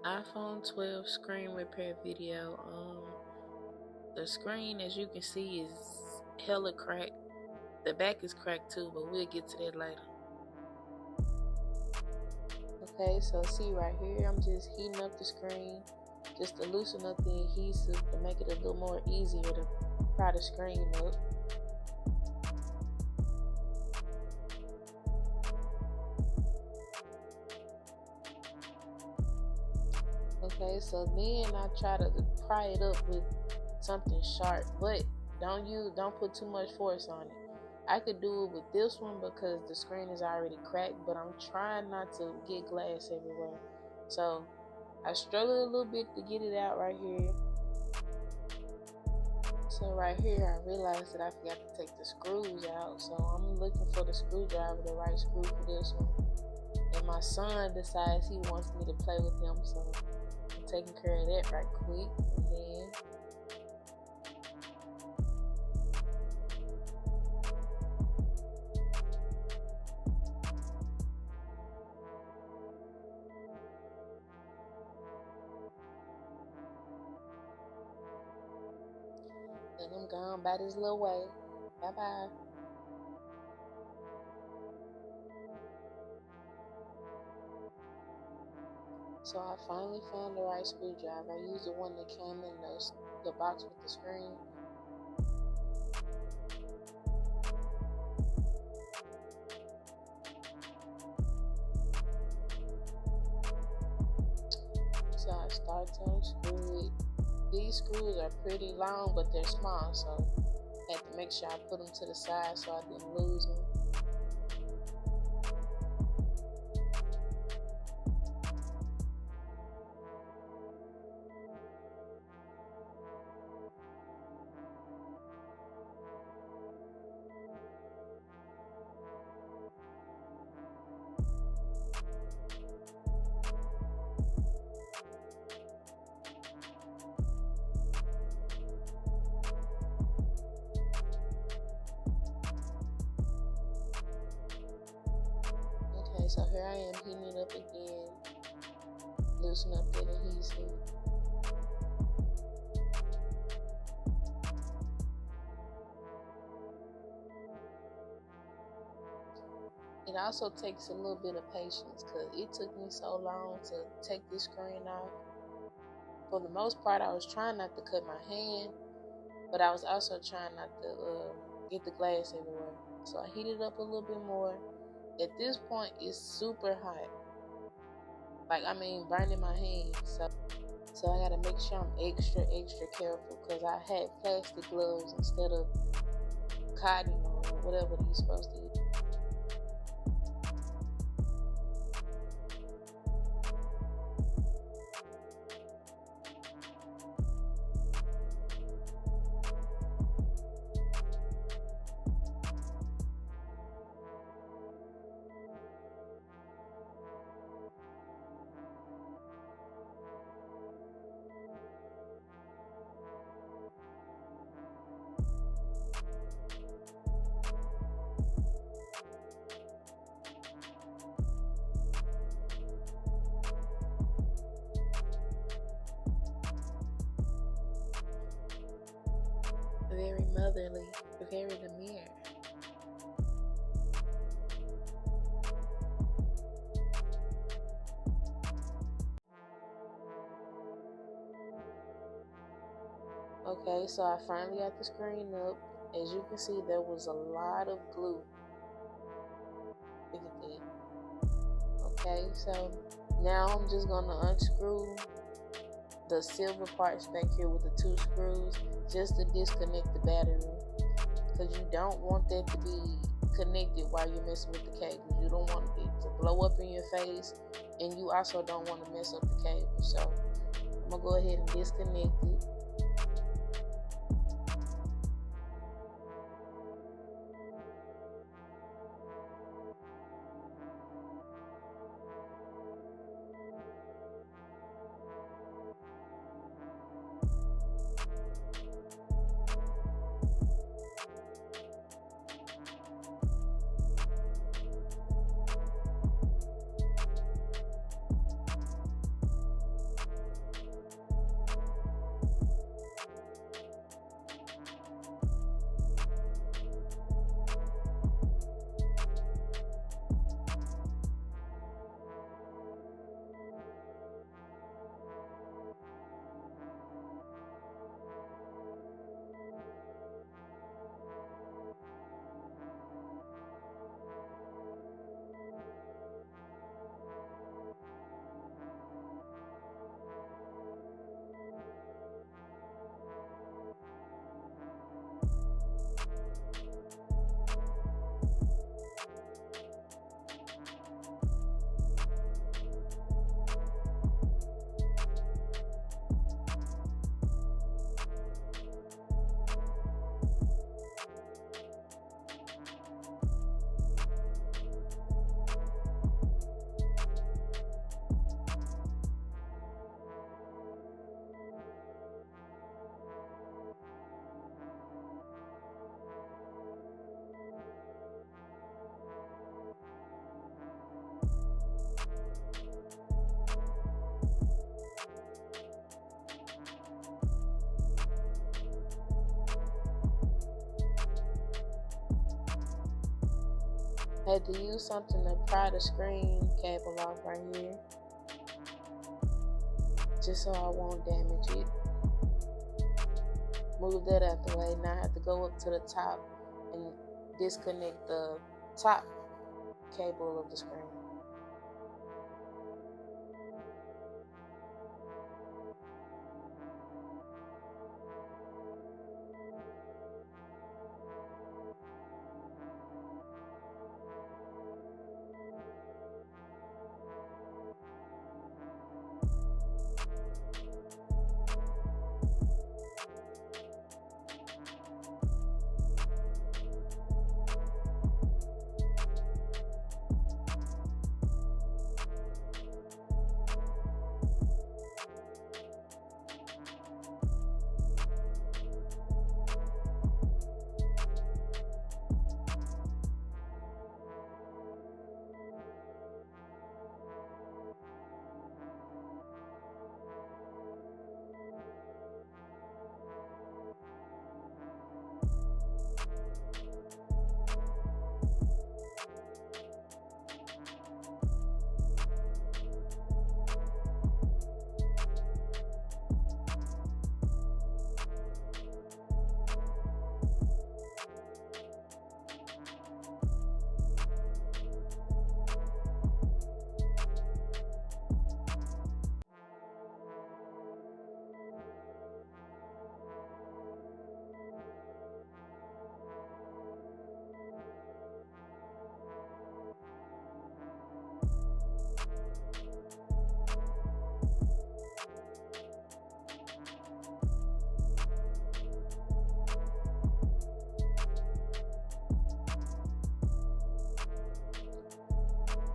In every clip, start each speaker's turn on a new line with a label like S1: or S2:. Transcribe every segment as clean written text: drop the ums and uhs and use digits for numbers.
S1: iPhone 12 screen repair video. The screen, as you can see, is hella cracked. The back is cracked too, but we'll get to that later. Okay, so see right here, I'm just heating up the screen just to loosen up the adhesive to make it a little more easier to pry the screen up. Okay, so then I try to pry it up with something sharp, but don't put too much force on it. I could do it with this one because the screen is already cracked, but I'm trying not to get glass everywhere. So I struggled a little bit to get it out right here. So right here I realized that I forgot to take the screws out. So I'm looking for the screwdriver, the right screw for this one. And my son decides he wants me to play with him, so I'm taking care of that right quick. And I'm gone by this little way. Bye bye. So I finally found the right screwdriver. I used the one that came in the box with the screen. So I start to unscrew it. These screws are pretty long, but they're small, so I had to make sure I put them to the side so I didn't lose them. Okay, so here I am heating it up again, loosen up that adhesive. It also takes a little bit of patience because it took me so long to take this screen off. For the most part, I was trying not to cut my hand, but I was also trying not to get the glass everywhere. So I heated up a little bit more. At this point, it's super hot. Burning my hands. So I gotta make sure I'm extra careful because I had plastic gloves instead of cotton or whatever you're supposed to use. Very motherly, very demure. Okay, so I finally got the screen up. As you can see, there was a lot of glue. Look at that. Okay, so now I'm just gonna unscrew the silver parts back here with the 2 screws just to disconnect the battery, because you don't want that to be connected while you're messing with the cable. You don't want it to blow up in your face, and you also don't want to mess up the cable. So I'm gonna go ahead and disconnect it. Had to use something to pry the screen cable off right here, just so I won't damage it. Move that out the way. Now I have to go up to the top and disconnect the top cable of the screen.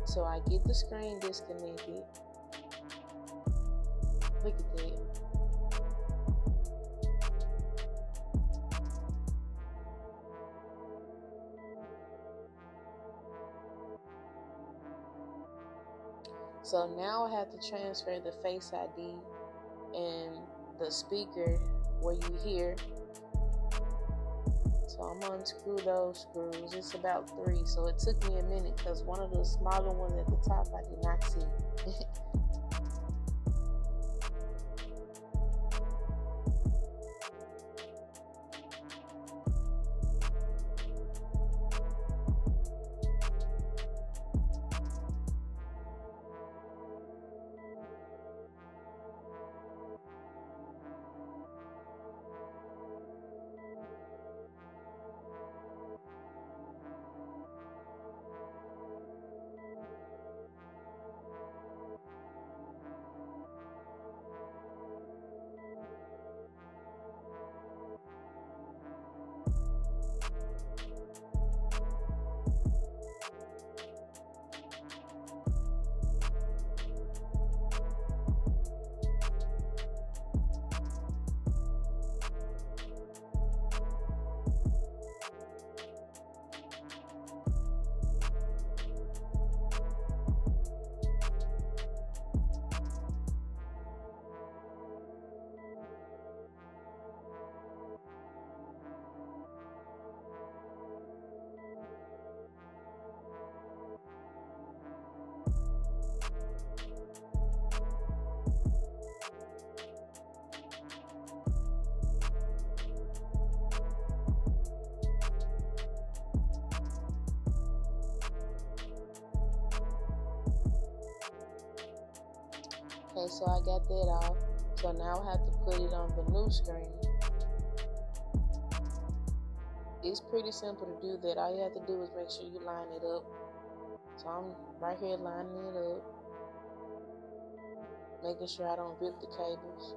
S1: So I get the screen disconnected. Look at that. So now I have to transfer the Face ID and the speaker where you hear. So I'm gonna unscrew those screws. It's about 3, so it took me a minute because one of the smaller ones at the top I did not see. Okay, so I got that off. So now I have to put it on the new screen. It's pretty simple to do that. All you have to do is make sure you line it up. So I'm right here lining it up, making sure I don't rip the cables.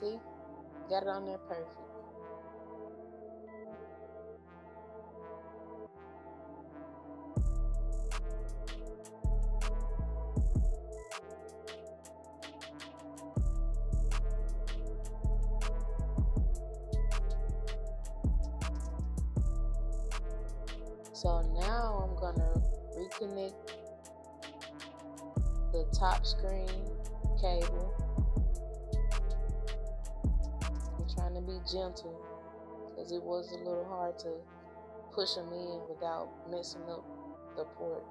S1: See? Got it on there perfect. So now I'm gonna reconnect the top screen cable. I'm trying to be gentle because it was a little hard to push them in without messing up the port.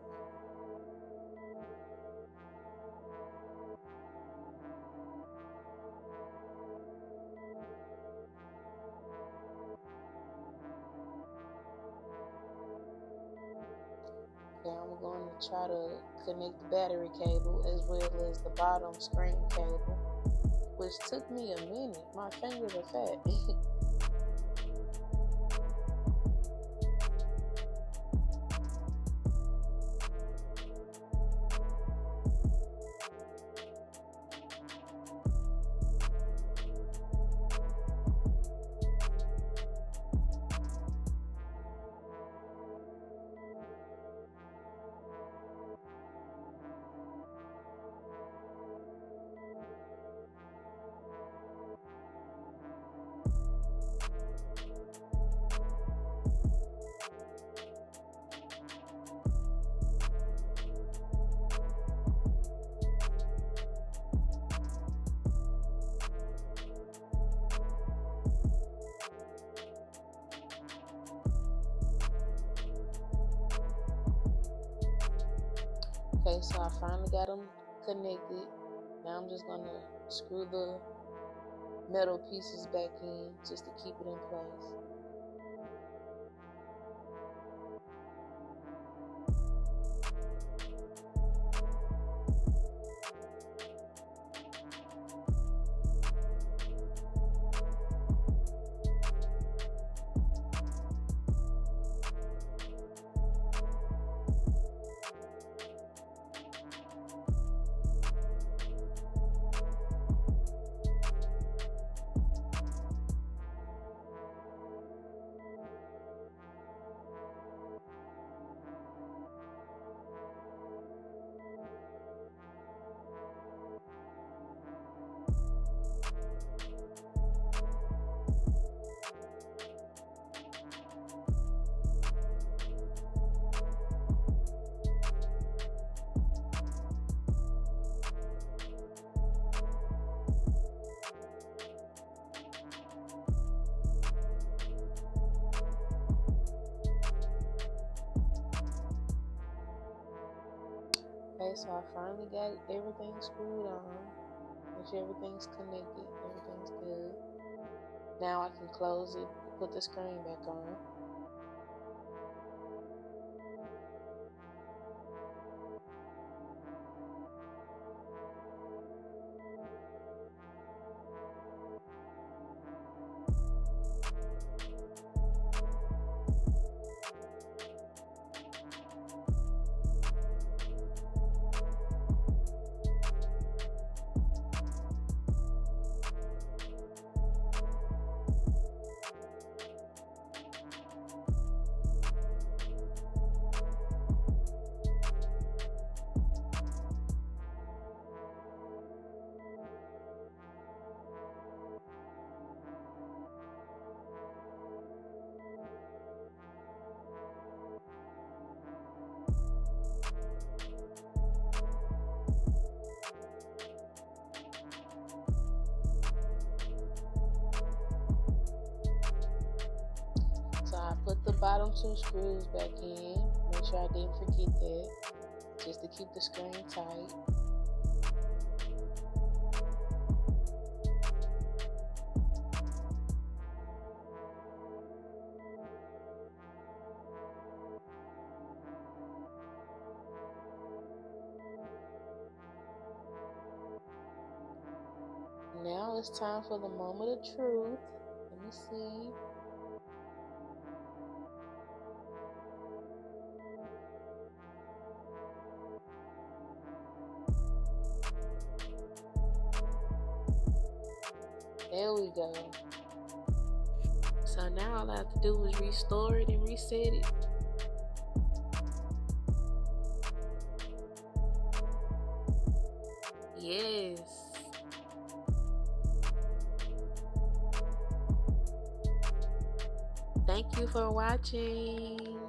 S1: Okay, I'm going to try to connect the battery cable as well as the bottom screen cable, which took me a minute. My fingers are fat. Okay, so I finally got them connected. Now I'm just going to screw the metal pieces back in just to keep it in place. Okay, so I finally got everything screwed on. Make sure everything's connected, everything's good. Now I can close it, put the screen back on. So I put the bottom two screws back in. Make sure I didn't forget that, just to keep the screen tight. Now it's time for the moment of truth. Let me see. There we go. So now all I have to do is restore it and reset it. Yes. Thank you for watching.